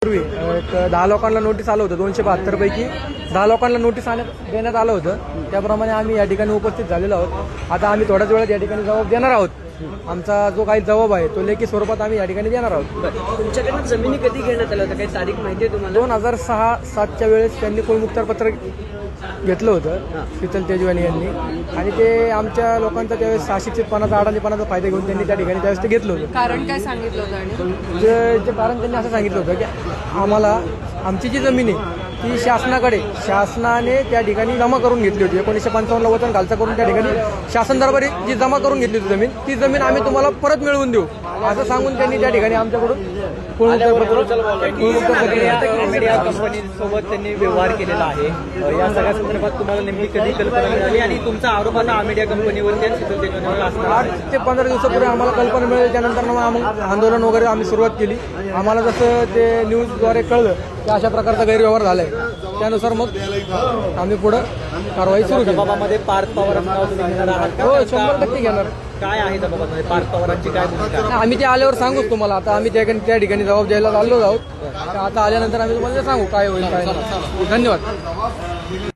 पूर्वी एक 10 लोकांना नोटीस आलं होतं, 272 पैकी 10 लोकांना नोटीस देण्यात आलं होतं. त्याप्रमाणे आम्ही या ठिकाणी उपस्थित झालेलो आहोत. आता आम्ही थोड्याच वेळात या ठिकाणी जबाब देणार आहोत. आमचा जो काही जबाब आहे तो लेखी स्वरूपात आम्ही या ठिकाणी देणार आहोत. तुमच्याकडनं जमिनी कधी घेण्यात आल्या होत्या, काही तारीख माहिती आहे तुम्हाला? 2006-07च्या वेळेस त्यांनी कुळमुक्तार पत्र घेतलं होतं शीतल तेजवानी यांनी, आणि ते आमच्या लोकांचा त्यावेळेस अशिक्षितपणाचा अडाणीपणाचा फायदा घेऊन त्यांनी त्या ठिकाणी त्यावेळेस ते घेतलं होतं. कारण काय सांगितलं होतं? आणि जे कारण त्यांनी असं सांगितलं होतं की आम्हाला आमची जी जमीन आहे ती शासनाने त्या ठिकाणी जमा करून घेतली होती. 1955ला वचन खालचा करून त्या ठिकाणी शासन दरबारी जी जमा करून घेतली होती ती जमीन आम्ही तुम्हाला परत मिळवून देऊ असं सांगून त्यांनी त्या ठिकाणी आमच्याकडून मीडिया कंपनीसोबत त्यांनी व्यवहार केलेला आहे. या सगळ्या संदर्भात तुम्हाला नेमकी कधी कल्पना मिळाली आणि तुमचा आरोप आता मीडिया कंपनीवरती 8 ते 15 दिवसापूर्वी आम्हाला कल्पना मिळाली. त्यानंतर मग आंदोलन वगैरे आम्ही सुरुवात केली. आम्हाला जसं ते न्यूजद्वारे कळलं की अशा प्रकारचा गैरव्यवहार झालाय, त्यानुसार मग आम्ही पुढे कारवाई सुरू केली. दबावामध्ये पार्थ पवारांचं नाव तुम्ही घेणार आहात का? हो, 100% घेणार. काय आहे दबावामध्ये पार्थ पवारांची काय भूमिका आहे? आम्ही ते आल्यावर सांगूच तुम्हाला. आता आम्ही त्या ठिकाणी जबाब द्यायला चाललो आहोत. आता आल्यानंतर आम्ही तुम्हाला सांगू काय होईल काय नाही. धन्यवाद.